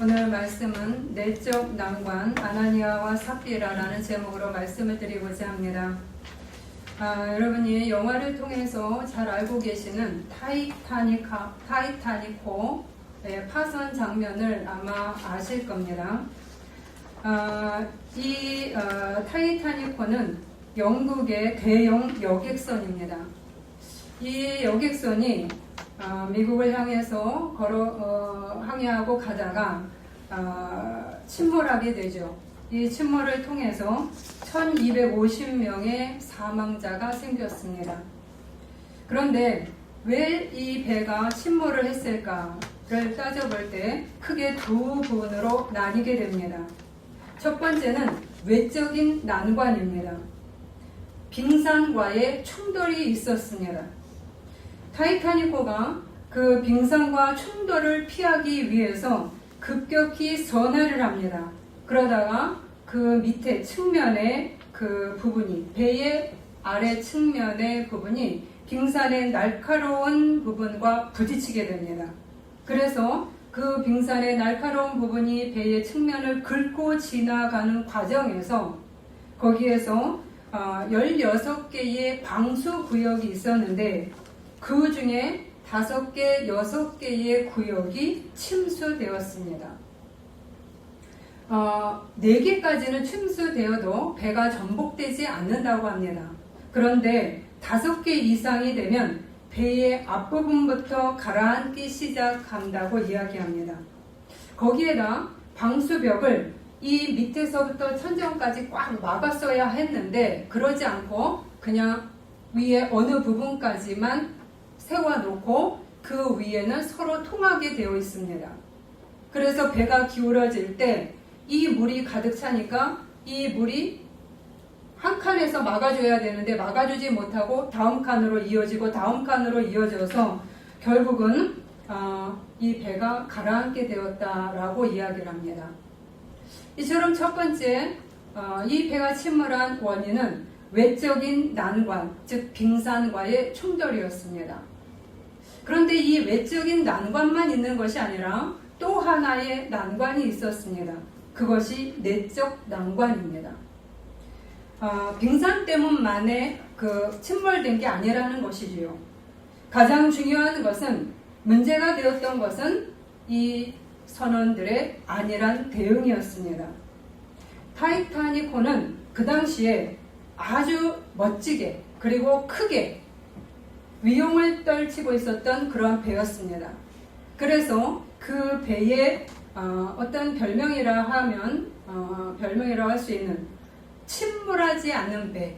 오늘 말씀은 내적 난관 아나니아와 삽비라라는 제목으로 말씀을 드리고자 합니다. 여러분이 영화를 통해서 잘 알고 계시는 타이타닉호의 파선 장면을 아마 아실 겁니다. 이 타이타닉호는 영국의 대형 여객선입니다. 이 여객선이 미국을 향해서 항해하고 가다가 침몰하게 되죠. 이 침몰을 통해서 1250명의 사망자가 생겼습니다. 그런데 왜 이 배가 침몰을 했을까를 따져볼 때 크게 두 부분으로 나뉘게 됩니다. 첫 번째는 외적인 난관입니다. 빙산과의 충돌이 있었습니다. 타이타닉호가 그 빙산과 충돌을 피하기 위해서 급격히 선회를 합니다. 그러다가 그 밑에 측면의 그 부분이, 배의 아래 측면의 부분이 빙산의 날카로운 부분과 부딪히게 됩니다. 그래서 그 빙산의 날카로운 부분이 배의 측면을 긁고 지나가는 과정에서 거기에서 16개의 방수 구역이 있었는데 그 중에 5개, 6개의 구역이 침수되었습니다. 4개까지는 침수되어도 배가 전복되지 않는다고 합니다. 그런데 5개 이상이 되면 배의 앞부분부터 가라앉기 시작한다고 이야기합니다. 거기에다 방수벽을 이 밑에서부터 천정까지 꽉 막았어야 했는데 그러지 않고 그냥 위에 어느 부분까지만 세워놓고 그 위에는 서로 통하게 되어 있습니다. 그래서 배가 기울어질 때 이 물이 가득 차니까 이 물이 한 칸에서 막아줘야 되는데 막아주지 못하고 다음 칸으로 이어지고 다음 칸으로 이어져서 결국은 이 배가 가라앉게 되었다라고 이야기를 합니다. 이처럼 첫 번째 이 배가 침몰한 원인은 외적인 난관, 즉 빙산과의 충돌이었습니다. 그런데 이 외적인 난관만 있는 것이 아니라 또 하나의 난관이 있었습니다. 그것이 내적 난관입니다. 빙산 때문만에 침몰된 게 아니라는 것이지요. 가장 중요한 것은 문제가 되었던 것은 이 선원들의 안일한 대응이었습니다. 타이타닉호는 그 당시에 아주 멋지게 그리고 크게 위용을 떨치고 있었던 그런 배였습니다. 그래서 그 배의 어떤 별명이라고 할 수 있는 침몰하지 않는 배,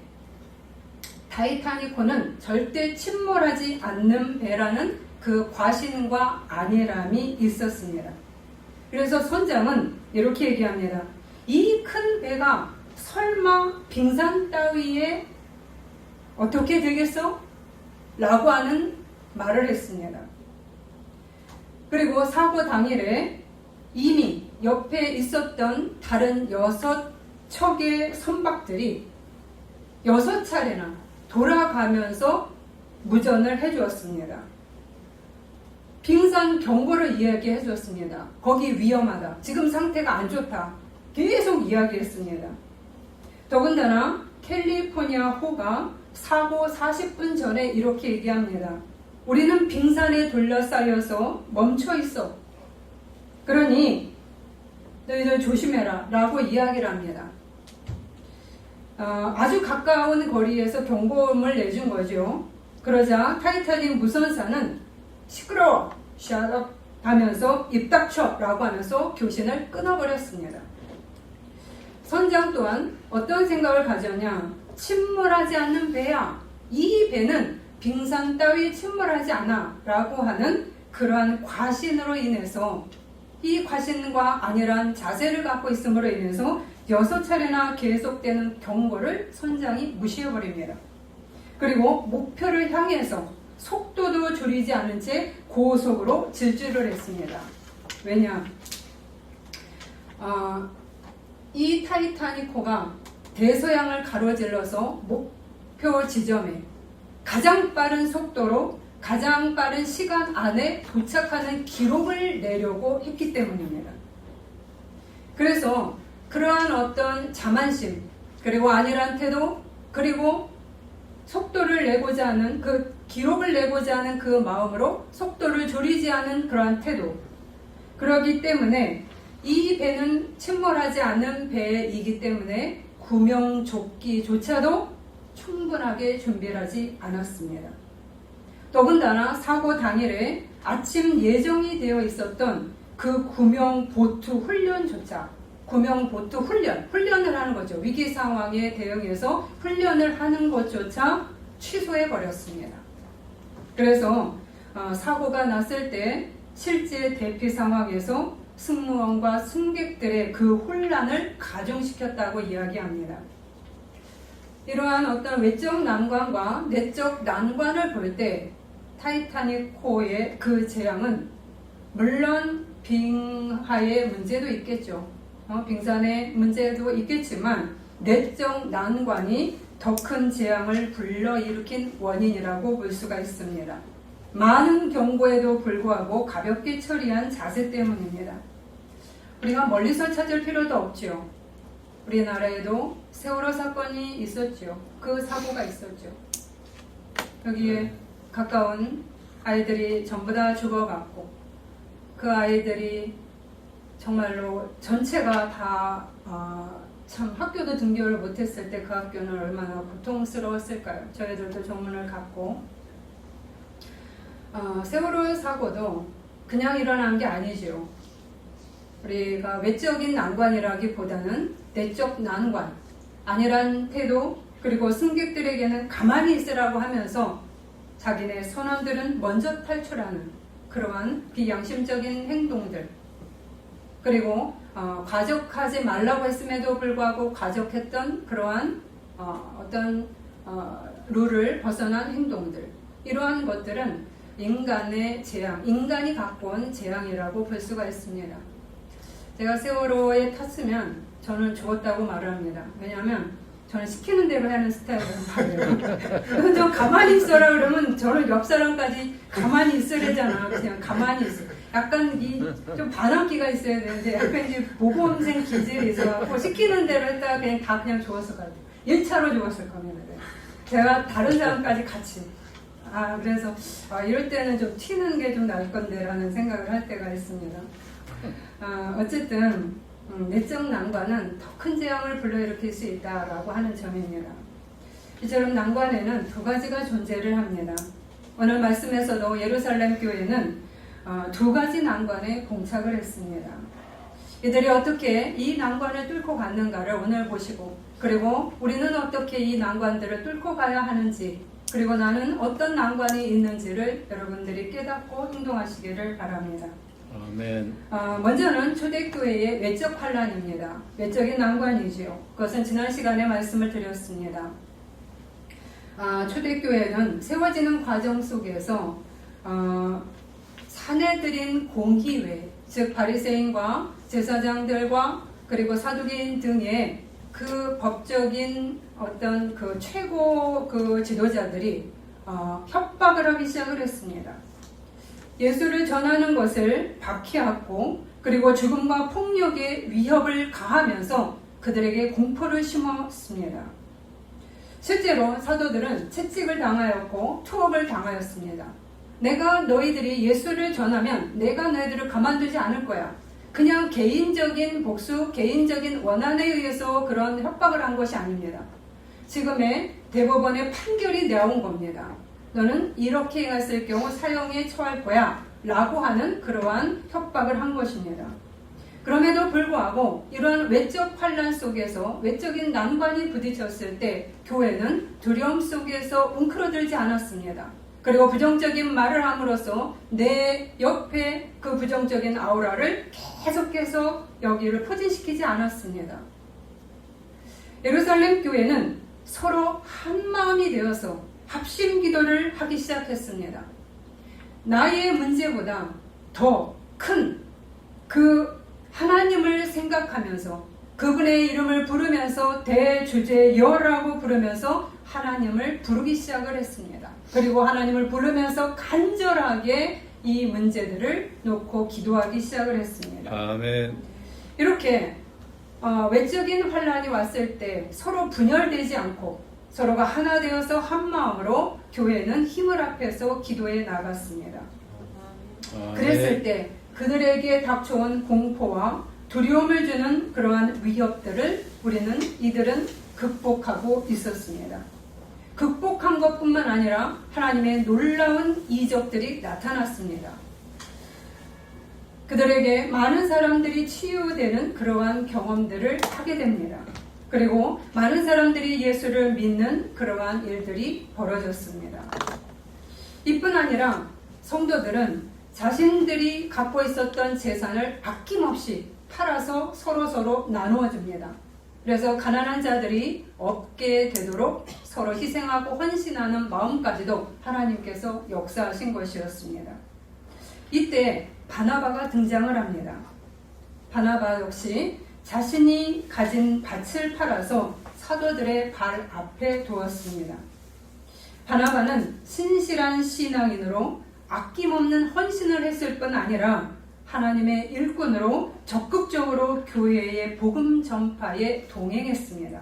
타이타닉호는 절대 침몰하지 않는 배라는 그 과신과 안일함이 있었습니다. 그래서 선장은 이렇게 얘기합니다. 이 큰 배가 설마 빙산 따위에 어떻게 되겠어? 라고 하는 말을 했습니다. 그리고 사고 당일에 이미 옆에 있었던 다른 6척의 선박들이 6차례나 돌아가면서 무전을 해주었습니다. 빙산 경보를 이야기해 주었습니다. 거기 위험하다. 지금 상태가 안 좋다. 계속 이야기했습니다. 더군다나 캘리포니아 호가 사고 40분 전에 이렇게 얘기합니다. 우리는 빙산에 둘러싸여서 멈춰 있어. 그러니 너희들 조심해라 라고 이야기를 합니다. 아주 가까운 거리에서 경고음을 내준 거죠. 그러자 타이타닉 무선사는 시끄러워! shut up! 하면서 입 닥쳐! 라고 하면서 교신을 끊어버렸습니다. 선장 또한 어떤 생각을 가졌냐? 침몰하지 않는 배야. 이 배는 빙산 따위 침몰하지 않아. 라고 하는 그러한 과신으로 인해서 이 과신과 안일한 자세를 갖고 있음으로 인해서 6차례나 계속되는 경고를 선장이 무시해버립니다. 그리고 목표를 향해서 속도도 줄이지 않은 채 고속으로 질주를 했습니다. 왜냐? 이 타이타닉호가 대서양을 가로질러서 목표 지점에 가장 빠른 속도로 가장 빠른 시간 안에 도착하는 기록을 내려고 했기 때문입니다. 그래서 그러한 어떤 자만심, 그리고 안일한 태도, 그리고 속도를 내고자 하는 그 기록을 내고자 하는 그 마음으로 속도를 줄이지 않은 그러한 태도. 그러기 때문에 이 배는 침몰하지 않는 배이기 때문에 구명조끼조차도 충분하게 준비를 하지 않았습니다. 더군다나 사고 당일에 아침 예정이 되어 있었던 그 구명보트 훈련조차, 구명보트 훈련을 하는 거죠. 위기 상황에 대응해서 훈련을 하는 것조차 취소해 버렸습니다. 그래서 사고가 났을 때 실제 대피 상황에서 승무원과 승객들의 그 혼란을 가중시켰다고 이야기합니다. 이러한 어떤 외적 난관과 내적 난관을 볼 때 타이타닉 호의 그 재앙은 물론 빙하의 문제도 있겠죠. 빙산의 문제도 있겠지만 내적 난관이 더 큰 재앙을 불러일으킨 원인이라고 볼 수가 있습니다. 많은 경고에도 불구하고 가볍게 처리한 자세 때문입니다. 우리가 멀리서 찾을 필요도 없죠. 우리나라에도 세월호 사건이 있었죠. 그 사고가 있었죠. 여기에 가까운 아이들이 전부 다 죽어갔고 그 아이들이 정말로 전체가 다 참 학교도 등교를 못했을 때 그 학교는 얼마나 고통스러웠을까요? 저희들도 조문을 갔고 세월호 사고도 그냥 일어난 게 아니죠. 우리가 외적인 난관이라기보다는 내적 난관, 안일한 태도, 그리고 승객들에게는 가만히 있으라고 하면서 자기네 선원들은 먼저 탈출하는 그러한 비양심적인 행동들, 그리고 과적하지 말라고 했음에도 불구하고 과적했던 그러한 어떤 룰을 벗어난 행동들, 이러한 것들은 인간의 재앙, 인간이 갖고 온 재앙이라고 볼 수가 있습니다. 제가 세월호에 탔으면 저는 죽었다고 말을 합니다. 왜냐하면 저는 시키는 대로 하는 스타일이에요. 좀 가만히 있어라 그러면 저는 옆 사람까지 가만히 있으래잖아. 그냥 가만히 있어. 약간 좀 반항기가 있어야 되는데 약간 이제 모범생 기질이 있어갖고 시키는 대로 했다가 그냥 죽었을 것 같아요. 1차로 죽었을 겁니다. 제가 다른 사람까지 같이. 그래서 이럴 때는 좀 튀는 게 좀 나을 건데 라는 생각을 할 때가 있습니다. 어쨌든 내적 난관은 더 큰 재앙을 불러일으킬 수 있다라고 하는 점입니다. 이처럼 난관에는 두 가지가 존재를 합니다. 오늘 말씀에서도 예루살렘 교회는 두 가지 난관에 봉착을 했습니다. 이들이 어떻게 이 난관을 뚫고 갔는가를 오늘 보시고, 그리고 우리는 어떻게 이 난관들을 뚫고 가야 하는지, 그리고 나는 어떤 난관이 있는지를 여러분들이 깨닫고 행동하시기를 바랍니다. 아멘. 먼저는 초대교회의 외적 환란입니다. 외적인 난관이지요. 그것은 지난 시간에 말씀을 드렸습니다. 초대교회는 세워지는 과정 속에서 사내들인 공의회, 즉 바리새인과 제사장들과 그리고 사두개인 등의 그 법적인 어떤 그 최고 그 지도자들이 협박을 하기 시작을 했습니다. 예수를 전하는 것을 박해하고 그리고 죽음과 폭력의 위협을 가하면서 그들에게 공포를 심었습니다. 실제로 사도들은 채찍을 당하였고 투옥을 당하였습니다. 내가 너희들이 예수를 전하면 내가 너희들을 가만두지 않을 거야. 그냥 개인적인 복수, 개인적인 원한에 의해서 그런 협박을 한 것이 아닙니다. 지금의 대법원의 판결이 나온 겁니다. 너는 이렇게 행했을 경우 사형에 처할 거야 라고 하는 그러한 협박을 한 것입니다. 그럼에도 불구하고 이러한 외적 환란 속에서 외적인 난관이 부딪혔을 때 교회는 두려움 속에서 웅크러들지 않았습니다. 그리고 부정적인 말을 함으로써 내 옆에 그 부정적인 아우라를 계속해서 여기를 포진시키지 않았습니다. 예루살렘 교회는 서로 한 마음이 되어서 합심 기도를 하기 시작했습니다. 나의 문제보다 더 큰 그 하나님을 생각하면서 그분의 이름을 부르면서 대주제여라고 부르면서 하나님을 부르기 시작을 했습니다. 그리고 하나님을 부르면서 간절하게 이 문제들을 놓고 기도하기 시작을 했습니다. 아멘. 이렇게 외적인 환란이 왔을 때 서로 분열되지 않고 서로가 하나 되어서 한 마음으로 교회는 힘을 합해서 기도해 나갔습니다. 그랬을 때 그들에게 닥쳐온 공포와 두려움을 주는 그러한 위협들을 이들은 극복하고 있었습니다. 극복한 것뿐만 아니라 하나님의 놀라운 이적들이 나타났습니다. 그들에게 많은 사람들이 치유되는 그러한 경험들을 하게 됩니다. 그리고 많은 사람들이 예수를 믿는 그러한 일들이 벌어졌습니다. 이뿐 아니라 성도들은 자신들이 갖고 있었던 재산을 아낌없이 팔아서 서로 나누어 줍니다. 그래서 가난한 자들이 없게 되도록 서로 희생하고 헌신하는 마음까지도 하나님께서 역사하신 것이었습니다. 이때 바나바가 등장을 합니다. 바나바 역시 자신이 가진 밭을 팔아서 사도들의 발 앞에 두었습니다. 바나바는 신실한 신앙인으로 아낌없는 헌신을 했을 뿐 아니라 하나님의 일꾼으로 적극적으로 교회의 복음 전파에 동행했습니다.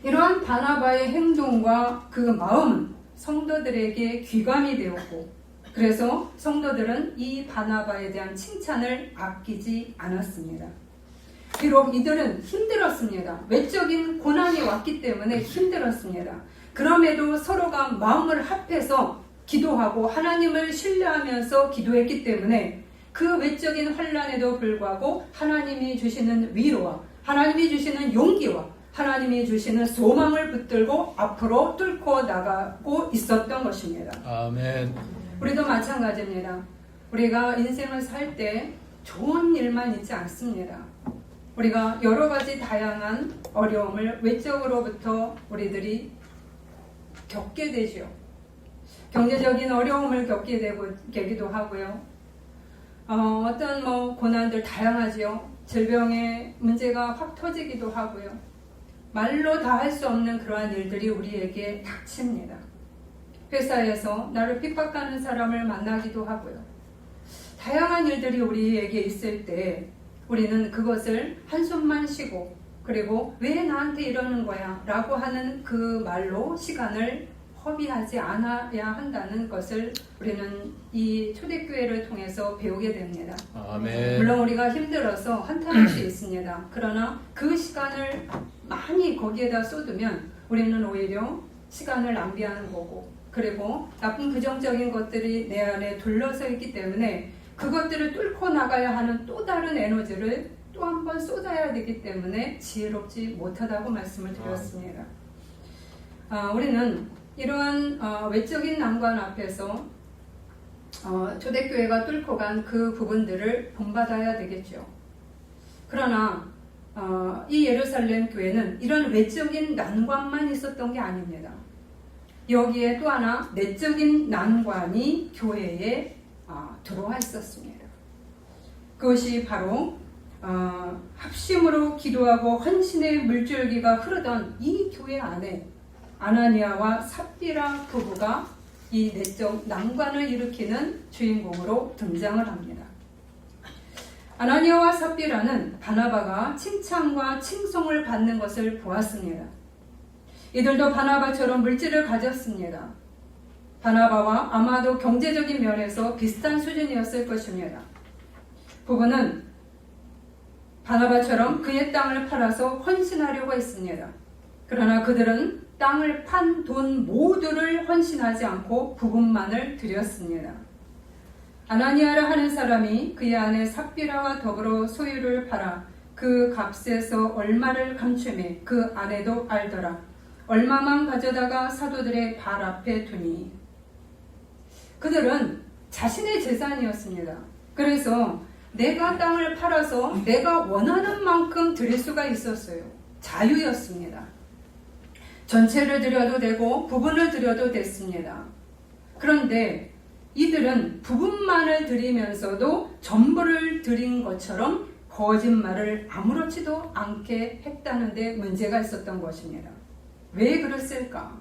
이러한 바나바의 행동과 그 마음은 성도들에게 귀감이 되었고, 그래서 성도들은 이 바나바에 대한 칭찬을 아끼지 않았습니다. 비록 이들은 힘들었습니다. 외적인 고난이 왔기 때문에 힘들었습니다. 그럼에도 서로가 마음을 합해서 기도하고 하나님을 신뢰하면서 기도했기 때문에 그 외적인 환난에도 불구하고 하나님이 주시는 위로와 하나님이 주시는 용기와 하나님이 주시는 소망을 붙들고 앞으로 뚫고 나가고 있었던 것입니다. 아멘. 우리도 마찬가지입니다. 우리가 인생을 살 때 좋은 일만 있지 않습니다. 우리가 여러 가지 다양한 어려움을 외적으로부터 우리들이 겪게 되죠. 경제적인 어려움을 겪게 되기도 하고요. 어떤 고난들 다양하지요. 질병의 문제가 확 터지기도 하고요. 말로 다 할 수 없는 그러한 일들이 우리에게 닥칩니다. 회사에서 나를 핍박하는 사람을 만나기도 하고요. 다양한 일들이 우리에게 있을 때 우리는 그것을 한숨만 쉬고, 그리고 왜 나한테 이러는 거야? 라고 하는 그 말로 시간을 허비하지 않아야 한다는 것을 우리는 이 초대교회를 통해서 배우게 됩니다. 아멘. 물론 우리가 힘들어서 한탄할 수 있습니다. 그러나 그 시간을 많이 거기에다 쏟으면 우리는 오히려 시간을 낭비하는 거고, 그리고 나쁜 부정적인 것들이 내 안에 둘러서 있기 때문에 그것들을 뚫고 나가야 하는 또 다른 에너지를 또 한 번 쏟아야 되기 때문에 지혜롭지 못하다고 말씀을 드렸습니다. 우리는 이러한 외적인 난관 앞에서 초대교회가 뚫고 간 그 부분들을 본받아야 되겠죠. 그러나 이 예루살렘 교회는 이런 외적인 난관만 있었던 게 아닙니다. 여기에 또 하나 내적인 난관이 교회에 들어와 있었습니다. 그것이 바로 합심으로 기도하고 헌신의 물줄기가 흐르던 이 교회 안에 아나니아와 삽비라 부부가 이 내적 난관을 일으키는 주인공으로 등장을 합니다. 아나니아와 삽비라는 바나바가 칭찬과 칭송을 받는 것을 보았습니다. 이들도 바나바처럼 물질을 가졌습니다. 바나바와 아마도 경제적인 면에서 비슷한 수준이었을 것입니다. 부부는 바나바처럼 그의 땅을 팔아서 헌신하려고 했습니다. 그러나 그들은 땅을 판 돈 모두를 헌신하지 않고 부분만을 드렸습니다. 아나니아라 하는 사람이 그의 아내 삽비라와 더불어 소유를 팔아 그 값에서 얼마를 감추매 그 아내도 알더라. 얼마만 가져다가 사도들의 발 앞에 두니. 그들은 자신의 재산이었습니다. 그래서 내가 땅을 팔아서 내가 원하는 만큼 드릴 수가 있었어요. 자유였습니다. 전체를 드려도 되고 부분을 드려도 됐습니다. 그런데 이들은 부분만을 드리면서도 전부를 드린 것처럼 거짓말을 아무렇지도 않게 했다는 데 문제가 있었던 것입니다. 왜 그랬을까?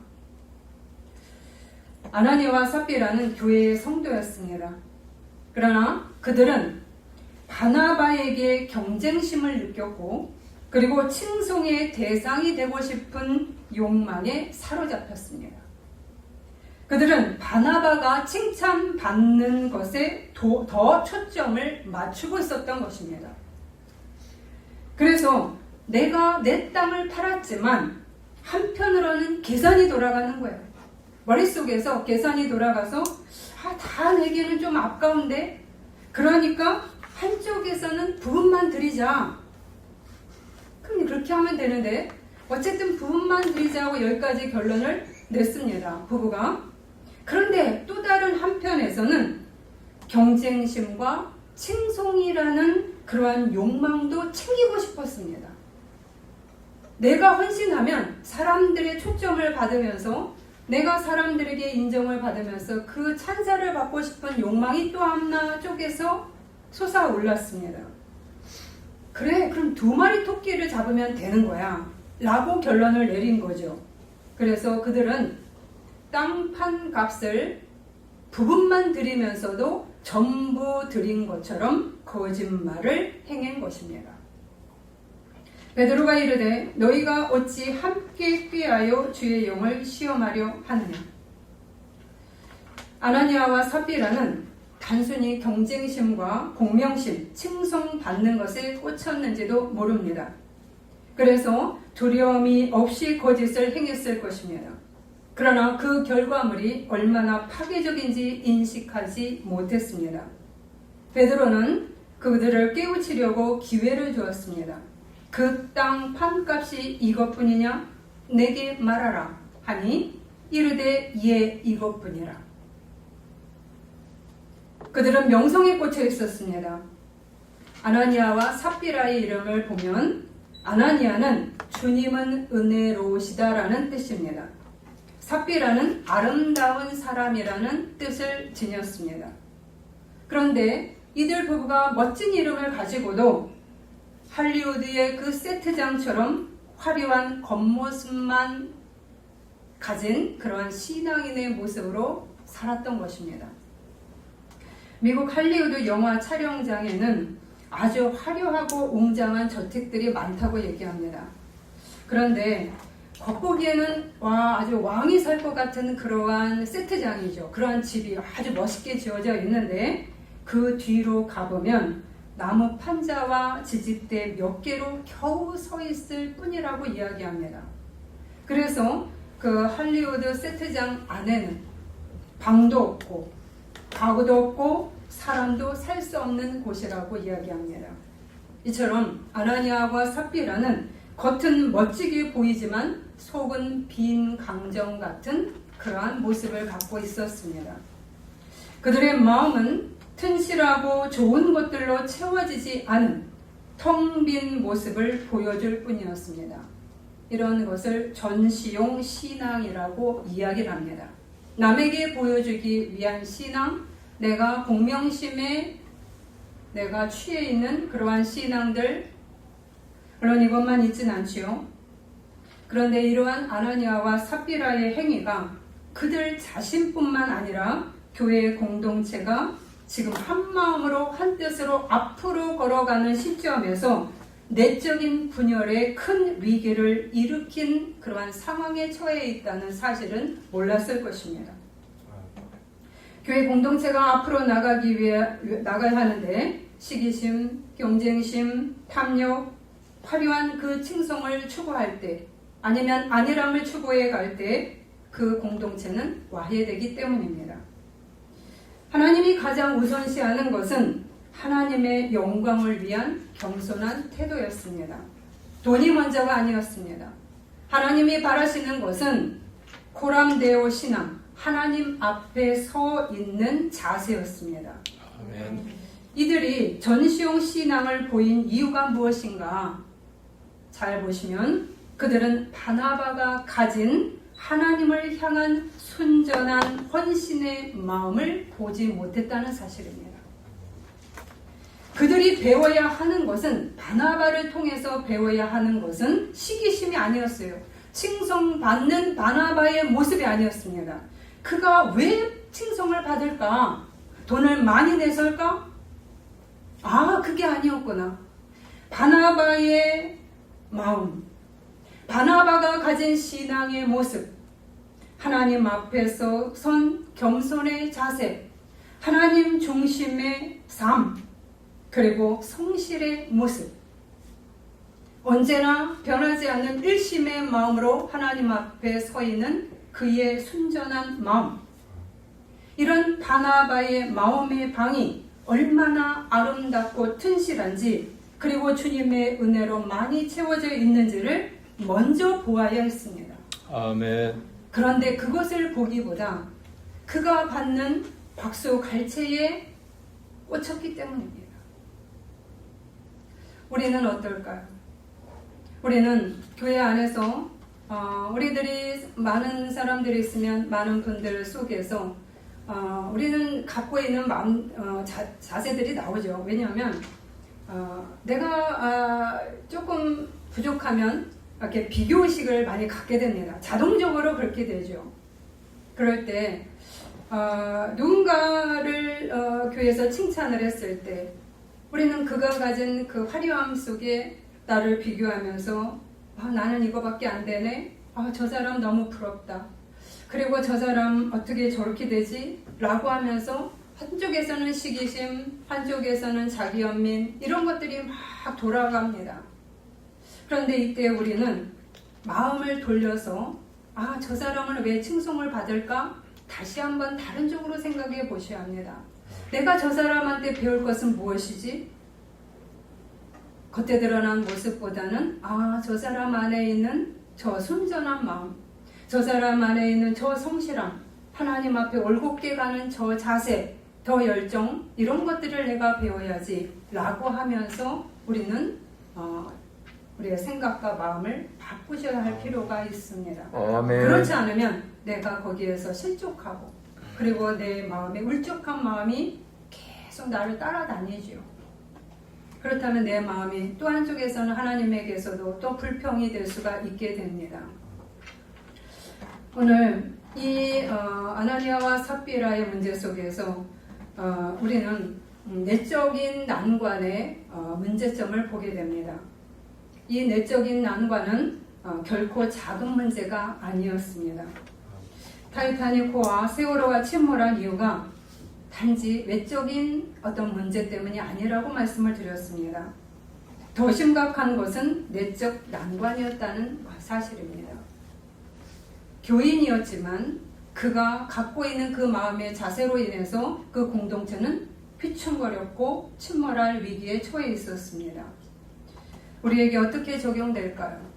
아나니아와 삽비라는 교회의 성도였습니다. 그러나 그들은 바나바에게 경쟁심을 느꼈고 그리고 칭송의 대상이 되고 싶은 욕망에 사로잡혔습니다. 그들은 바나바가 칭찬받는 것에 더 초점을 맞추고 있었던 것입니다. 그래서 내가 내 땅을 팔았지만 한편으로는 계산이 돌아가는 거예요. 머릿속에서 계산이 돌아가서 다 내게는 좀 아까운데 그러니까 한쪽에서는 부분만 드리자. 그럼 그렇게 하면 되는데 어쨌든 부분만 드리자고 여기까지 결론을 냈습니다. 부부가. 그런데 또 다른 한편에서는 경쟁심과 칭송이라는 그러한 욕망도 챙기고 싶었습니다. 내가 헌신하면 사람들의 초점을 받으면서 내가 사람들에게 인정을 받으면서 그 찬사를 받고 싶은 욕망이 또 하나 쪽에서 솟아올랐습니다. 그래, 그럼 2마리 토끼를 잡으면 되는 거야 라고 결론을 내린 거죠. 그래서 그들은 땅판 값을 부분만 드리면서도 전부 드린 것처럼 거짓말을 행한 것입니다. 베드로가 이르되 너희가 어찌 함께 꾀하여 주의 영을 시험하려 하느냐. 아나니아와 삽비라는 단순히 경쟁심과 공명심, 칭송받는 것에 꽂혔는지도 모릅니다. 그래서 두려움이 없이 거짓을 행했을 것입니다. 그러나 그 결과물이 얼마나 파괴적인지 인식하지 못했습니다. 베드로는 그들을 깨우치려고 기회를 주었습니다. 그 땅 판값이 이것뿐이냐? 내게 말하라 하니 이르되 예 이것뿐이라. 그들은 명성에 꽂혀 있었습니다. 아나니아와 삽비라의 이름을 보면 아나니아는 주님은 은혜로우시다라는 뜻입니다. 삽비라는 아름다운 사람이라는 뜻을 지녔습니다. 그런데 이들 부부가 멋진 이름을 가지고도 할리우드의 그 세트장처럼 화려한 겉모습만 가진 그러한 신앙인의 모습으로 살았던 것입니다. 미국 할리우드 영화 촬영장에는 아주 화려하고 웅장한 저택들이 많다고 얘기합니다. 그런데 겉보기에는 아주 왕이 살 것 같은 그러한 세트장이죠. 그러한 집이 아주 멋있게 지어져 있는데 그 뒤로 가보면 나무 판자와 지지대 몇 개로 겨우 서 있을 뿐이라고 이야기합니다. 그래서 그 할리우드 세트장 안에는 방도 없고 가구도 없고 사람도 살 수 없는 곳이라고 이야기합니다. 이처럼 아나니아와 삽비라는 겉은 멋지게 보이지만 속은 빈 강정 같은 그러한 모습을 갖고 있었습니다. 그들의 마음은 튼실하고 좋은 것들로 채워지지 않은 텅 빈 모습을 보여줄 뿐이었습니다. 이런 것을 전시용 신앙이라고 이야기를 합니다. 남에게 보여주기 위한 신앙, 내가 공명심에 내가 취해 있는 그러한 신앙들, 물론 이것만 있진 않지요. 그런데 이러한 아나니아와 삽비라의 행위가 그들 자신뿐만 아니라 교회의 공동체가 지금 한 마음으로 한 뜻으로 앞으로 걸어가는 시점에서 내적인 분열의 큰 위기를 일으킨 그러한 상황에 처해 있다는 사실은 몰랐을 것입니다. 교회 공동체가 앞으로 나가야 하는데 시기심, 경쟁심, 탐욕, 화려한 그 칭송을 추구할 때 아니면 안일함을 추구해 갈 때 그 공동체는 와해되기 때문입니다. 하나님이 가장 우선시하는 것은 하나님의 영광을 위한 겸손한 태도였습니다. 돈이 먼저가 아니었습니다. 하나님이 바라시는 것은 코람데오 신앙, 하나님 앞에 서 있는 자세였습니다. 아멘. 이들이 전시용 신앙을 보인 이유가 무엇인가? 잘 보시면 그들은 바나바가 가진 하나님을 향한 순전한 헌신의 마음을 보지 못했다는 사실입니다. 그들이 배워야 하는 것은 바나바를 통해서 배워야 하는 것은 시기심이 아니었어요. 칭송받는 바나바의 모습이 아니었습니다. 그가 왜 칭송을 받을까? 돈을 많이 내설까? 그게 아니었구나. 바나바의 마음, 바나바가 가진 신앙의 모습, 하나님 앞에서 선 겸손의 자세, 하나님 중심의 삶, 그리고 성실의 모습, 언제나 변하지 않는 일심의 마음으로 하나님 앞에 서 있는 그의 순전한 마음, 이런 바나바의 마음의 방이 얼마나 아름답고 튼실한지, 그리고 주님의 은혜로 많이 채워져 있는지를 먼저 보아야 했습니다. 아멘. 그런데 그것을 보기보다 그가 받는 박수 갈채에 꽂혔기 때문입니다. 우리는 어떨까요? 우리는 교회 안에서 우리들이 많은 사람들이 있으면 많은 분들 속에서 우리는 갖고 있는 마음, 자세들이 나오죠. 왜냐하면 내가 조금 부족하면 이렇게 비교의식을 많이 갖게 됩니다. 자동적으로 그렇게 되죠. 그럴 때 누군가를 교회에서 칭찬을 했을 때 우리는 그가 가진 그 화려함 속에 나를 비교하면서 나는 이거밖에 안 되네. 저 사람 너무 부럽다. 그리고 저 사람 어떻게 저렇게 되지? 라고 하면서 한쪽에서는 시기심, 한쪽에서는 자기연민, 이런 것들이 막 돌아갑니다. 그런데 이때 우리는 마음을 돌려서 저 사람을 왜 칭송을 받을까? 다시 한번 다른 쪽으로 생각해 보셔야 합니다. 내가 저 사람한테 배울 것은 무엇이지? 겉에 드러난 모습보다는 저 사람 안에 있는 저 순전한 마음, 저 사람 안에 있는 저 성실함, 하나님 앞에 올곧게 가는 저 자세, 더 열정, 이런 것들을 내가 배워야지 라고 하면서 우리는 우리의 생각과 마음을 바꾸셔야 할 필요가 있습니다. 아멘. 그렇지 않으면 내가 거기에서 실족하고, 그리고 내 마음에 울적한 마음이 계속 나를 따라다니죠. 그렇다면 내 마음이 또 한쪽에서는 하나님에게서도 또 불평이 될 수가 있게 됩니다. 오늘 이 아나니아와 삽비라의 문제 속에서 우리는 내적인 난관의 문제점을 보게 됩니다. 이 내적인 난관은 결코 작은 문제가 아니었습니다. 타이타닉호와 세월호가 침몰한 이유가 단지 외적인 어떤 문제 때문이 아니라고 말씀을 드렸습니다. 더 심각한 것은 내적 난관이었다는 사실입니다. 교인이었지만 그가 갖고 있는 그 마음의 자세로 인해서 그 공동체는 휘청거렸고 침몰할 위기에 처해 있었습니다. 우리에게 어떻게 적용될까요?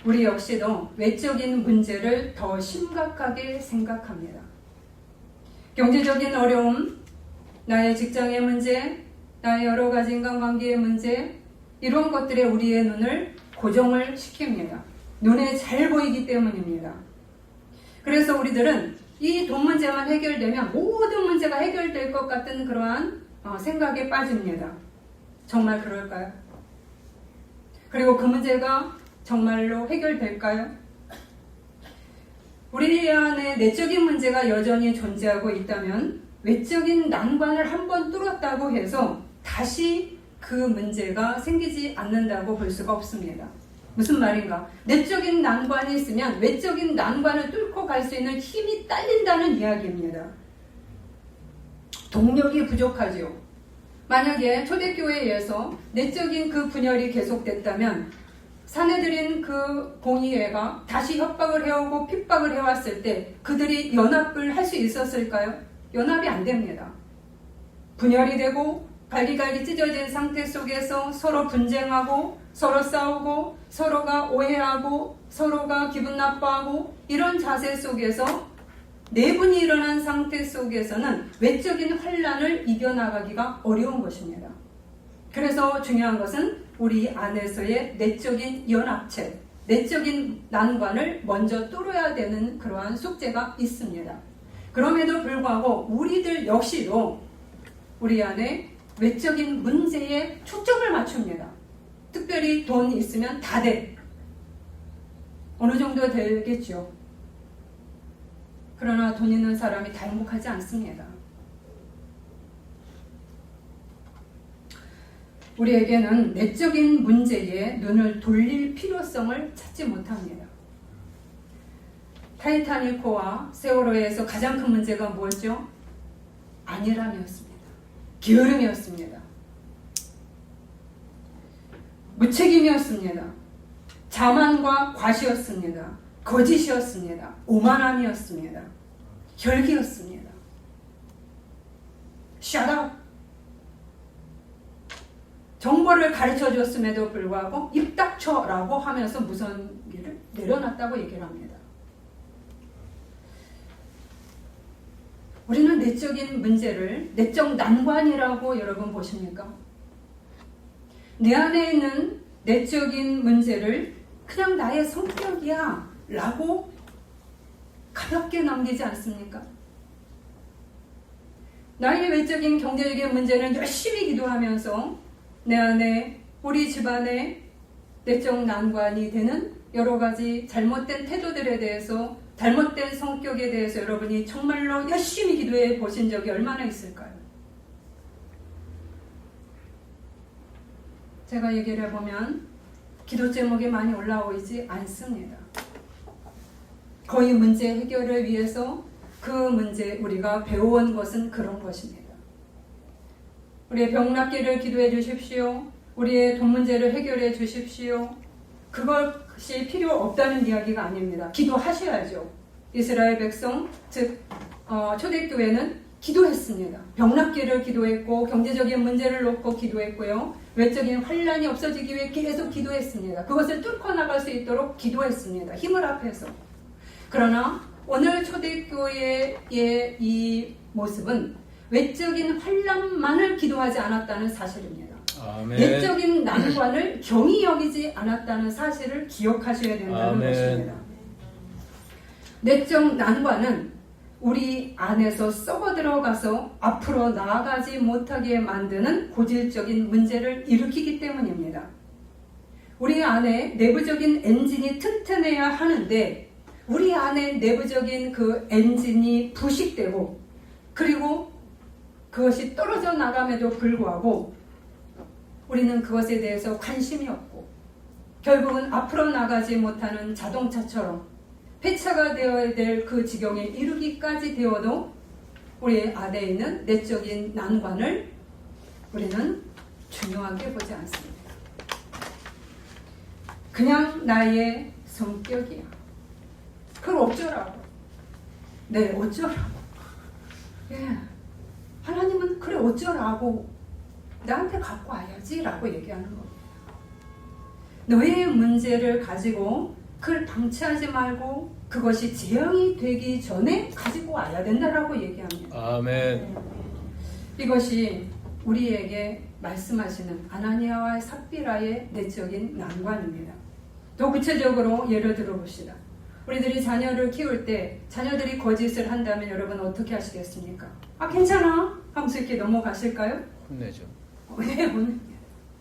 우리 역시도 외적인 문제를 더 심각하게 생각합니다. 경제적인 어려움, 나의 직장의 문제, 나의 여러 가지 인간관계의 문제, 이런 것들에 우리의 눈을 고정을 시킵니다. 눈에 잘 보이기 때문입니다. 그래서 우리들은 이 돈 문제만 해결되면 모든 문제가 해결될 것 같은 그러한 생각에 빠집니다. 정말 그럴까요? 그리고 그 문제가 정말로 해결될까요? 우리 안에 내적인 문제가 여전히 존재하고 있다면 외적인 난관을 한번 뚫었다고 해서 다시 그 문제가 생기지 않는다고 볼 수가 없습니다. 무슨 말인가? 내적인 난관이 있으면 외적인 난관을 뚫고 갈 수 있는 힘이 딸린다는 이야기입니다. 동력이 부족하죠. 만약에 초대교회에서 내적인 그 분열이 계속됐다면 사내들인 그 공의회가 다시 협박을 해오고 핍박을 해왔을 때 그들이 연합을 할 수 있었을까요? 연합이 안 됩니다. 분열이 되고 갈기갈기 찢어진 상태 속에서 서로 분쟁하고 서로 싸우고 서로가 오해하고 서로가 기분 나빠하고 이런 자세 속에서 내분이 일어난 상태 속에서는 외적인 환란을 이겨나가기가 어려운 것입니다. 그래서 중요한 것은 우리 안에서의 내적인 연합체, 내적인 난관을 먼저 뚫어야 되는 그러한 숙제가 있습니다. 그럼에도 불구하고 우리들 역시도 우리 안에 외적인 문제에 초점을 맞춥니다. 특별히 돈 있으면 다 돼. 어느 정도 되겠죠. 그러나 돈 있는 사람이 다 행복하지 않습니다. 우리에게는 내적인 문제에 눈을 돌릴 필요성을 찾지 못합니다. 타이타닉호와 세월호에서 가장 큰 문제가 뭐였죠? 안일함이었습니다. 게으름이었습니다. 무책임이었습니다. 자만과 과시였습니다. 거짓이었습니다. 오만함이었습니다. 혈기였습니다. Shut up! 정보를 가르쳐 줬음에도 불구하고 입 닥쳐 라고 하면서 무선기를 내려놨다고 얘기를 합니다. 우리는 내적인 문제를 내적 난관이라고 여러분 보십니까? 내 안에 있는 내적인 문제를 그냥 나의 성격이야 라고 가볍게 넘기지 않습니까? 나의 외적인 경제적인 문제는 열심히 기도하면서 내 안에 우리 집안에 내적 난관이 되는 여러 가지 잘못된 태도들에 대해서 잘못된 성격에 대해서 여러분이 정말로 열심히 기도해 보신 적이 얼마나 있을까요? 제가 얘기를 해보면 기도 제목이 많이 올라오지 않습니다. 거의 문제 해결을 위해서 그 문제 우리가 배워온 것은 그런 것입니다. 우리의 병낫기를 기도해 주십시오. 우리의 돈 문제를 해결해 주십시오. 그것이 필요 없다는 이야기가 아닙니다. 기도하셔야죠. 이스라엘 백성, 즉 초대교회는 기도했습니다. 병낫기를 기도했고 경제적인 문제를 놓고 기도했고요. 외적인 환란이 없어지기 위해 계속 기도했습니다. 그것을 뚫고 나갈 수 있도록 기도했습니다. 힘을 합해서. 그러나 오늘 초대교회의 이 모습은 외적인 환란만을 기도하지 않았다는 사실입니다. 아멘. 내적인 난관을 경히 여기지 않았다는 사실을 기억하셔야 된다는 아멘. 것입니다. 내적 난관은 우리 안에서 썩어 들어가서 앞으로 나아가지 못하게 만드는 고질적인 문제를 일으키기 때문입니다. 우리 안에 내부적인 엔진이 튼튼해야 하는데 우리 안에 내부적인 그 엔진이 부식되고 그리고 그것이 떨어져 나감에도 불구하고 우리는 그것에 대해서 관심이 없고 결국은 앞으로 나가지 못하는 자동차처럼 폐차가 되어야 될 그 지경에 이르기까지 되어도 우리 안에 있는 내적인 난관을 우리는 중요하게 보지 않습니다. 그냥 나의 성격이야. 그걸 어쩌라고. 네, 어쩌라고. 예. 하나님은 그래 어쩌라고 나한테 갖고 와야지 라고 얘기하는 겁니다. 너의 문제를 가지고 그걸 방치하지 말고 그것이 재앙이 되기 전에 가지고 와야 된다라고 얘기합니다. 아멘. 이것이 우리에게 말씀하시는 아나니아와 삽비라의 내적인 난관입니다. 더 구체적으로 예를 들어봅시다. 우리들이 자녀를 키울 때 자녀들이 거짓을 한다면 여러분 어떻게 하시겠습니까? 아 괜찮아 하면서 이렇게 넘어가실까요? 혼내죠. 왜 혼냅니다.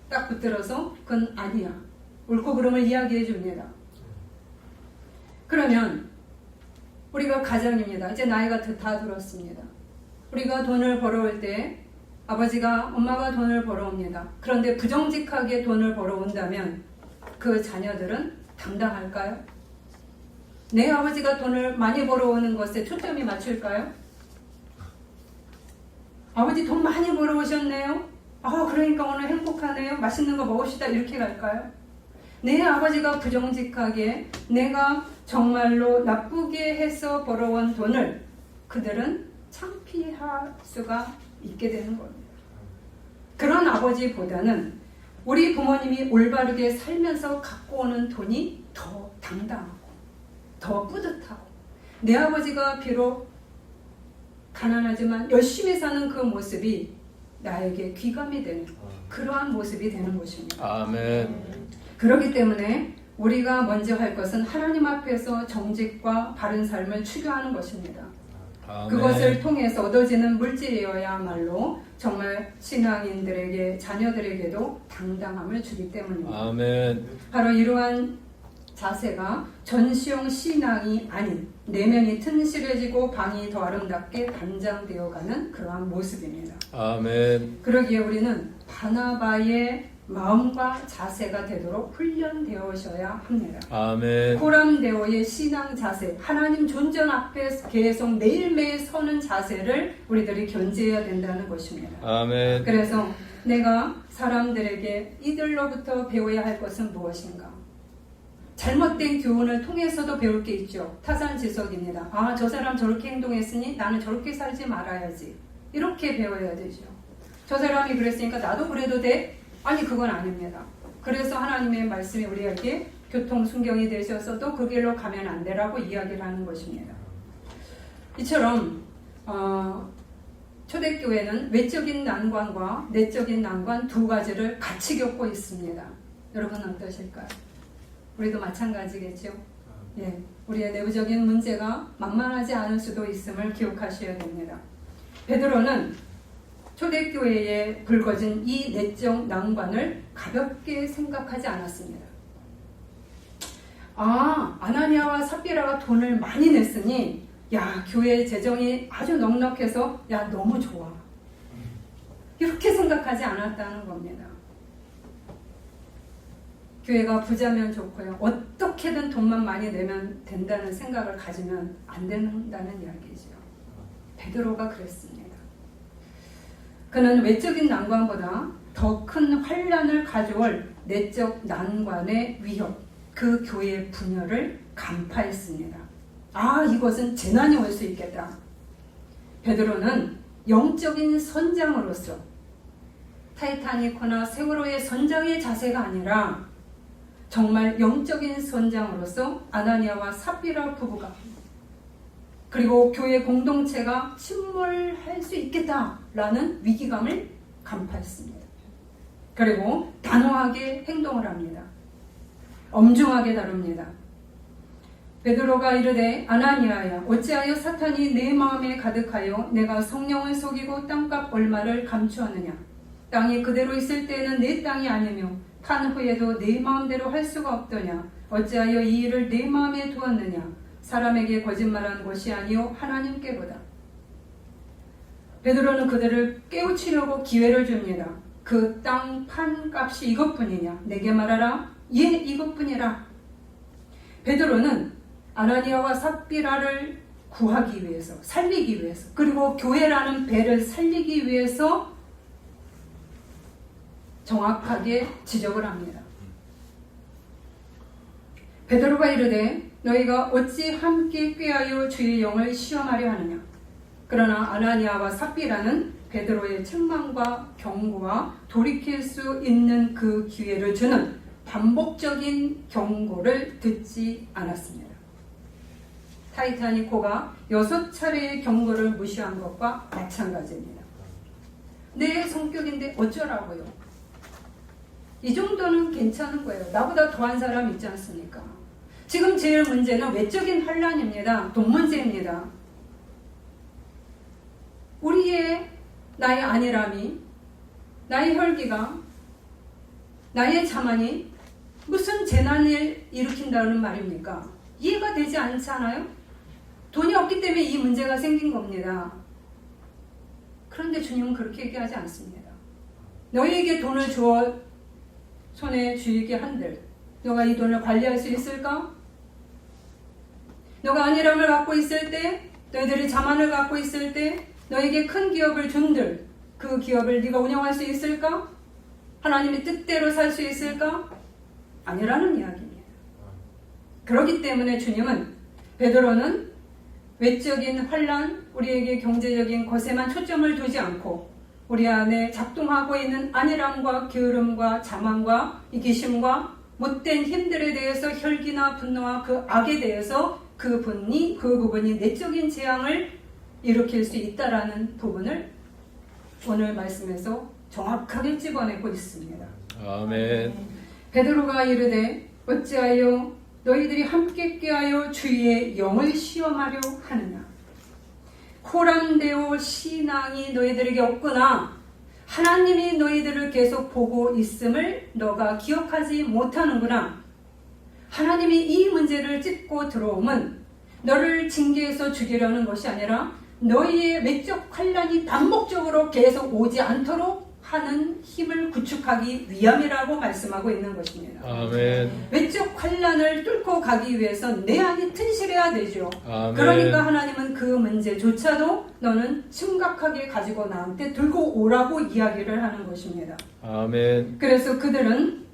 딱 붙들어서 그건 아니야. 옳고 그름을 이야기해 줍니다. 그러면 우리가 가정입니다. 이제 나이가 다 들었습니다. 우리가 돈을 벌어올 때 아버지가 엄마가 돈을 벌어옵니다. 그런데 부정직하게 돈을 벌어온다면 그 자녀들은 당당할까요? 내 아버지가 돈을 많이 벌어오는 것에 초점이 맞출까요? 아버지 돈 많이 벌어오셨네요? 그러니까 오늘 행복하네요? 맛있는 거 먹읍시다 이렇게 갈까요? 내 아버지가 부정직하게 내가 정말로 나쁘게 해서 벌어온 돈을 그들은 창피할 수가 있게 되는 겁니다. 그런 아버지보다는 우리 부모님이 올바르게 살면서 갖고 오는 돈이 더 당당하고 더 뿌듯하고 내 아버지가 비록 가난하지만 열심히 사는 그 모습이 나에게 귀감이 되는 그러한 모습이 되는 것입니다. 아멘. 그렇기 때문에 우리가 먼저 할 것은 하나님 앞에서 정직과 바른 삶을 추구하는 것입니다. 아멘. 그것을 통해서 얻어지는 물질이어야말로 정말 신앙인들에게 자녀들에게도 당당함을 주기 때문입니다. 아멘. 바로 이러한 자세가 전시용 신앙이 아닌 내면이 튼실해지고 방이 더 아름답게 단장되어가는 그러한 모습입니다. 아멘. 그러기에 우리는 바나바의 마음과 자세가 되도록 훈련되어셔야 합니다. 아멘. 코람데오의 신앙 자세, 하나님 존전 앞에 계속 매일매일 서는 자세를 우리들이 견지해야 된다는 것입니다. 아멘. 그래서 내가 사람들에게 이들로부터 배워야 할 것은 무엇인가? 잘못된 교훈을 통해서도 배울 게 있죠. 타산지석입니다. 아, 저 사람 저렇게 행동했으니 나는 저렇게 살지 말아야지. 이렇게 배워야 되죠. 저 사람이 그랬으니까 나도 그래도 돼? 아니, 그건 아닙니다. 그래서 하나님의 말씀이 우리에게 교통순경이 되셔서도 그 길로 가면 안 되라고 이야기를 하는 것입니다. 이처럼 초대교회는 외적인 난관과 내적인 난관 두 가지를 같이 겪고 있습니다. 여러분 어떠실까요? 우리도 마찬가지겠죠? 예, 우리의 내부적인 문제가 만만하지 않을 수도 있음을 기억하셔야 됩니다. 베드로는 초대교회에 불거진 이 내적 난관을 가볍게 생각하지 않았습니다. 아, 아나니아와 삽비라가 돈을 많이 냈으니 야, 교회 재정이 아주 넉넉해서 야, 너무 좋아. 이렇게 생각하지 않았다는 겁니다. 교회가 부자면 좋고요. 어떻게든 돈만 많이 내면 된다는 생각을 가지면 안 된다는 이야기죠. 베드로가 그랬습니다. 그는 외적인 난관보다 더 큰 환난을 가져올 내적 난관의 위협, 그 교회의 분열을 간파했습니다. 아, 이것은 재난이 올 수 있겠다. 베드로는 영적인 선장으로서 타이타니코나 세월호의 선장의 자세가 아니라 정말 영적인 선장으로서 아나니아와 삽비라 부부가 그리고 교회 공동체가 침몰할 수 있겠다라는 위기감을 간파했습니다. 그리고 단호하게 행동을 합니다. 엄중하게 다룹니다. 베드로가 이르되 아나니아야 어찌하여 사탄이 내 마음에 가득하여 내가 성령을 속이고 땅값 얼마를 감추었느냐. 땅이 그대로 있을 때에는 내 땅이 아니며 판 후에도 내 마음대로 할 수가 없더냐. 어찌하여 이 일을 내 마음에 두었느냐. 사람에게 거짓말한 것이 아니요 하나님께로다. 베드로는 그들을 깨우치려고 기회를 줍니다. 그 땅 판 값이 이것뿐이냐. 내게 말하라. 예, 이것뿐이라. 베드로는 아나니아와 삽비라를 구하기 위해서, 살리기 위해서, 그리고 교회라는 배를 살리기 위해서 정확하게 지적을 합니다. 베드로가 이르되 너희가 어찌 함께 꾀하여 주의 영을 시험하려 하느냐. 그러나 아나니아와 삽비라는 베드로의 책망과 경고와 돌이킬 수 있는 그 기회를 주는 반복적인 경고를 듣지 않았습니다. 타이타니코가 6차례의 경고를 무시한 것과 마찬가지입니다. 내 성격인데 어쩌라고요? 이 정도는 괜찮은 거예요. 나보다 더한 사람 있지 않습니까? 지금 제일 문제는 외적인 환난입니다. 돈 문제입니다. 우리의 나의 안일함이, 나의 혈기가, 나의 자만이 무슨 재난을 일으킨다는 말입니까? 이해가 되지 않잖아요? 돈이 없기 때문에 이 문제가 생긴 겁니다. 그런데 주님은 그렇게 얘기하지 않습니다. 너희에게 돈을 주어 손에 쥐게 한들 너가 이 돈을 관리할 수 있을까? 너가 안일함을 갖고 있을 때, 너희들이 자만을 갖고 있을 때 너에게 큰 기업을 준들 그 기업을 네가 운영할 수 있을까? 하나님의 뜻대로 살 수 있을까? 아니라는 이야기입니다. 그렇기 때문에 주님은 베드로는 외적인 환난, 우리에게 경제적인 것에만 초점을 두지 않고 우리 안에 작동하고 있는 안일함과 게으름과 자만과 이기심과 못된 힘들에 대해서 혈기나 분노와 그 악에 대해서 그 부분이 내적인 재앙을 일으킬 수 있다라는 부분을 오늘 말씀에서 정확하게 집어내고 있습니다. 아멘. 베드로가 이르되 어찌하여 너희들이 함께 꾀하여 주의 영을 시험하려 하느냐. 코람데오 신앙이 너희들에게 없구나. 하나님이 너희들을 계속 보고 있음을 너가 기억하지 못하는구나. 하나님이 이 문제를 짚고 들어오면 너를 징계해서 죽이려는 것이 아니라 너희의 외적 환란이 반복적으로 계속 오지 않도록 하는 힘을 구축하기 위함이라고 말씀하고 있는 것입니다. 아멘. 외적 환란을 뚫고 가기 위해서 내 안이 튼실해야 되죠. 아멘. 그러니까 하나님은 그 문제조차도 너는 심각하게 가지고 나한테 들고 오라고 이야기를 하는 것입니다. 아멘. 그래서 그들은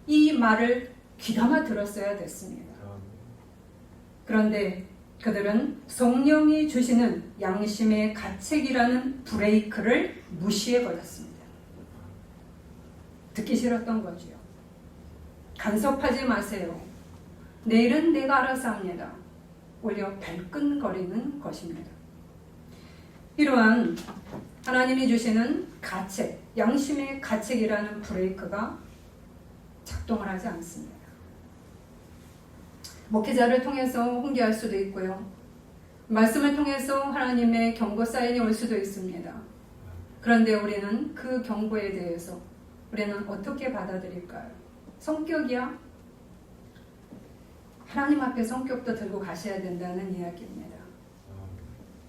이 말을 귀담아 들었어야 됐습니다. 그런데 그들은 성령이 주시는 양심의 가책이라는 브레이크를 무시해버렸습니다. 듣기 싫었던 거지요. 간섭하지 마세요. 내일은 내가 알아서 합니다. 오히려 발끈거리는 것입니다. 이러한 하나님이 주시는 가책, 양심의 가책이라는 브레이크가 작동을 하지 않습니다. 목회자를 통해서 훈계할 수도 있고요. 말씀을 통해서 하나님의 경고 사인이 올 수도 있습니다. 그런데 우리는 그 경고에 대해서 우리는 어떻게 받아들일까요? 성격이야? 하나님 앞에 성격도 들고 가셔야 된다는 이야기입니다.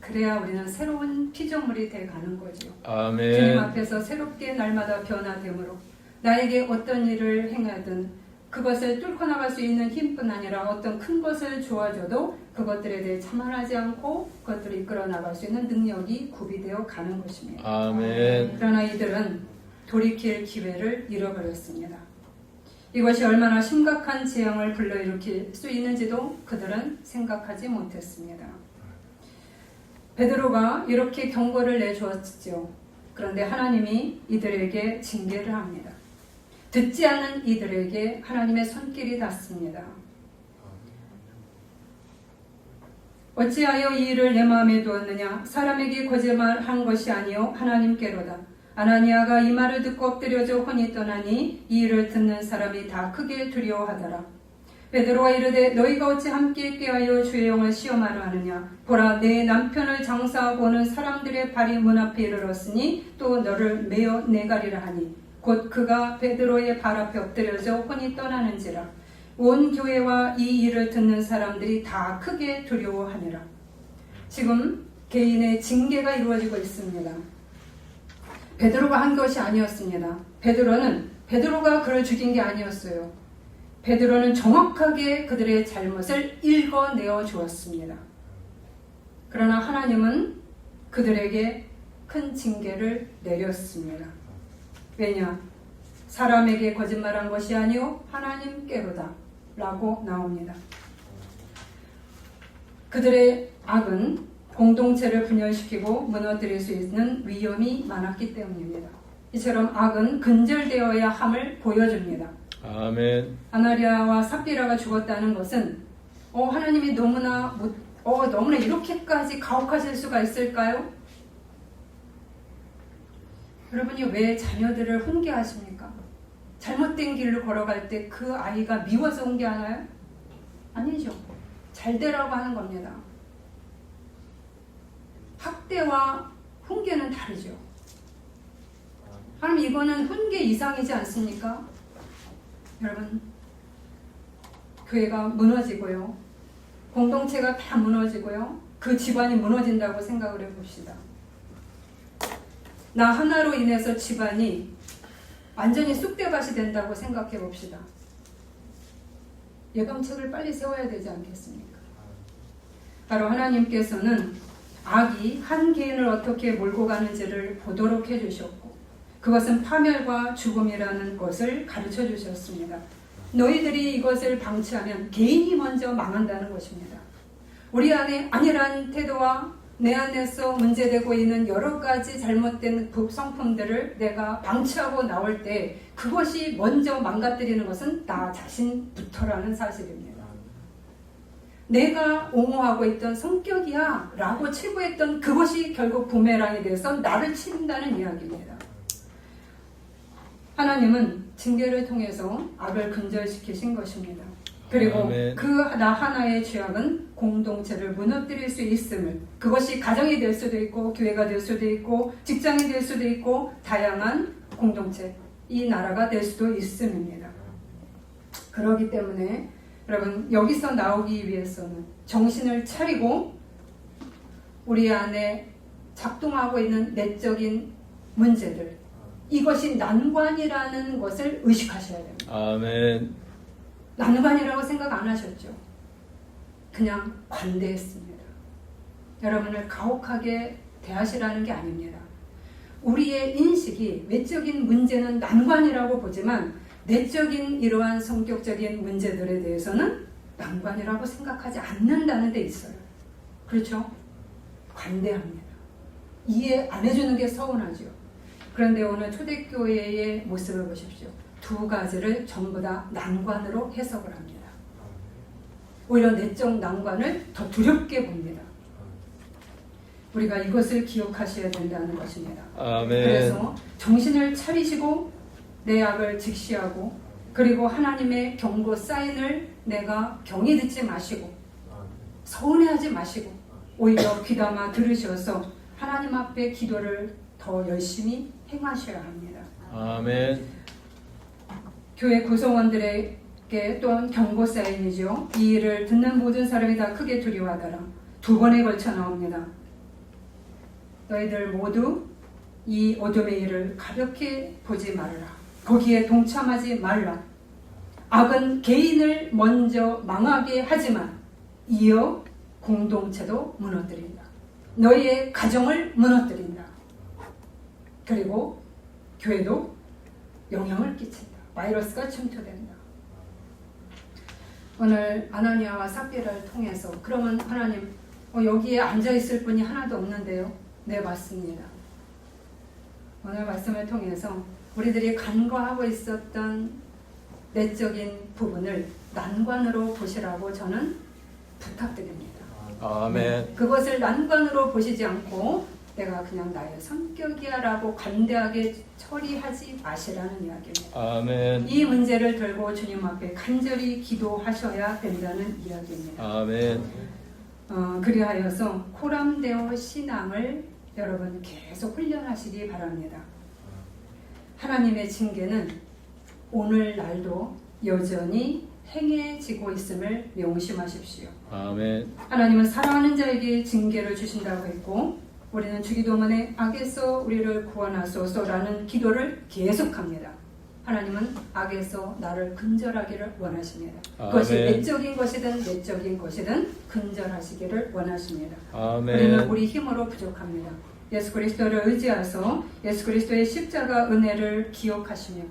그래야 우리는 새로운 피조물이 돼가는 거죠. 아멘. 주님 앞에서 새롭게 날마다 변화되므로 나에게 어떤 일을 행하든 그것을 뚫고 나갈 수 있는 힘뿐 아니라 어떤 큰 것을 주어져도 그것들에 대해 자만하지 않고 그것들을 이끌어 나갈 수 있는 능력이 구비되어 가는 것입니다. 아멘. 그러나 이들은 돌이킬 기회를 잃어버렸습니다. 이것이 얼마나 심각한 재앙을 불러일으킬 수 있는지도 그들은 생각하지 못했습니다. 베드로가 이렇게 경고를 내주었죠. 그런데 하나님이 이들에게 징계를 합니다. 듣지 않은 이들에게 하나님의 손길이 닿습니다. 어찌하여 이 일을 내 마음에 두었느냐? 사람에게 거짓말한 것이 아니요 하나님께로다. 아나니아가 이 말을 듣고 엎드려져 혼이 떠나니 이 일을 듣는 사람이 다 크게 두려워하더라. 베드로가 이르되 너희가 어찌 함께 꾀하여 주의 영을 시험하려 하느냐? 보라 내 남편을 장사하고 오는 사람들의 발이 문 앞에 이르렀으니 또 너를 메어 내가리라 하니 곧 그가 베드로의 발 앞에 엎드려져 혼이 떠나는지라. 온 교회와 이 일을 듣는 사람들이 다 크게 두려워하니라. 지금 개인의 징계가 이루어지고 있습니다. 베드로가 한 것이 아니었습니다. 베드로가 그를 죽인 게 아니었어요. 베드로는 정확하게 그들의 잘못을 읽어내어 주었습니다. 그러나 하나님은 그들에게 큰 징계를 내렸습니다. 왜냐? 사람에게 거짓말한 것이 아니오 하나님께로다 라고 나옵니다. 그들의 악은 공동체를 분열시키고 무너뜨릴 수 있는 위험이 많았기 때문입니다. 이처럼 악은 근절되어야 함을 보여줍니다. 아멘. 아나리아와 삽비라가 죽었다는 것은 하나님이 너무나 이렇게까지 가혹하실 수가 있을까요? 여러분이 왜 자녀들을 훈계하십니까? 잘못된 길로 걸어갈 때 그 아이가 미워서 훈계하나요? 아니죠. 잘 되라고 하는 겁니다. 학대와 훈계는 다르죠. 하나님 이거는 훈계 이상이지 않습니까? 여러분 교회가 무너지고요. 공동체가 다 무너지고요. 그 집안이 무너진다고 생각을 해봅시다. 나 하나로 인해서 집안이 완전히 쑥대밭이 된다고 생각해 봅시다. 예방책을 빨리 세워야 되지 않겠습니까? 바로 하나님께서는 악이 한 개인을 어떻게 몰고 가는지를 보도록 해주셨고 그것은 파멸과 죽음이라는 것을 가르쳐 주셨습니다. 너희들이 이것을 방치하면 개인이 먼저 망한다는 것입니다. 우리 안에 아니란 태도와 내 안에서 문제되고 있는 여러 가지 잘못된 성품들을 내가 방치하고 나올 때 그것이 먼저 망가뜨리는 것은 나 자신부터라는 사실입니다. 내가 옹호하고 있던 성격이야 라고 치부했던 그것이 결국 부메랑이 돼서 나를 친다는 이야기입니다. 하나님은 징계를 통해서 악을 근절시키신 것입니다. 그리고 아멘. 그 나 하나의 죄악은 공동체를 무너뜨릴 수 있음을, 그것이 가정이 될 수도 있고 교회가 될 수도 있고 직장이 될 수도 있고 다양한 공동체, 이 나라가 될 수도 있음입니다. 그렇기 때문에 여러분 여기서 나오기 위해서는 정신을 차리고 우리 안에 작동하고 있는 내적인 문제들, 이것이 난관이라는 것을 의식하셔야 됩니다. 아멘. 난관이라고 생각 안 하셨죠? 그냥 관대했습니다. 여러분을 가혹하게 대하시라는 게 아닙니다. 우리의 인식이 외적인 문제는 난관이라고 보지만 내적인 이러한 성격적인 문제들에 대해서는 난관이라고 생각하지 않는다는 데 있어요. 그렇죠? 관대합니다. 이해 안 해주는 게 서운하죠. 그런데 오늘 초대교회의 모습을 보십시오. 두 가지를 전부 다 난관으로 해석을 합니다. 오히려 내적 난관을 더 두렵게 봅니다. 우리가 이것을 기억하셔야 된다는 것입니다. 아멘. 그래서 정신을 차리시고 내 악을 직시하고 그리고 하나님의 경고 사인을 내가 경히 듣지 마시고 서운해하지 마시고 오히려 귀담아 들으셔서 하나님 앞에 기도를 더 열심히 행하셔야 합니다. 아멘. 교회 구성원들에게 또한 경고 사인이죠. 이 일을 듣는 모든 사람이 다 크게 두려워하더라. 2번에 걸쳐 나옵니다. 너희들 모두 이 어둠의 일을 가볍게 보지 말라. 거기에 동참하지 말라. 악은 개인을 먼저 망하게 하지만 이어 공동체도 무너뜨린다. 너희의 가정을 무너뜨린다. 그리고 교회도 영향을 끼친다. 바이러스가 침투된다. 오늘 아나니아와 삽비라를 통해서 그러면 하나님 여기에 앉아있을 분이 하나도 없는데요. 네, 맞습니다. 오늘 말씀을 통해서 우리들이 간과하고 있었던 내적인 부분을 난관으로 보시라고 저는 부탁드립니다. 아멘. 그것을 난관으로 보시지 않고 내가 그냥 나의 성격이야 라고 관대하게 처리하지 마시라는 이야기입니다. 아멘. 이 문제를 들고 주님 앞에 간절히 기도하셔야 된다는 이야기입니다. 아멘. 그리하여서 코람데오 신앙을 여러분 계속 훈련하시기 바랍니다. 하나님의 징계는 오늘날도 여전히 행해지고 있음을 명심하십시오. 아멘. 하나님은 사랑하는 자에게 징계를 주신다고 했고 우리는 주기도문에 악에서 우리를 구원하소서라는 기도를 계속합니다. 하나님은 악에서 나를 근절하기를 원하십니다. 그것이 아멘. 내적인 것이든 내적인 것이든 근절하시기를 원하십니다. 아멘. 우리는 우리 힘으로 부족합니다. 예수 그리스도를 의지하서 예수 그리스도의 십자가 은혜를 기억하시며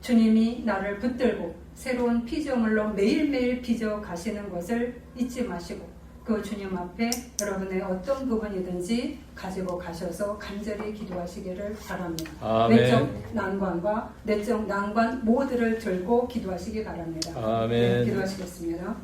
주님이 나를 붙들고 새로운 피조물로 매일매일 빚어 가시는 것을 잊지 마시고 그 주님 앞에 여러분의 어떤 부분이든지 가지고 가셔서 간절히 기도하시기를 바랍니다. 아멘. 내적 난관과 내적 난관 모두를 들고 기도하시기 바랍니다. 아멘. 네, 기도하시겠습니다.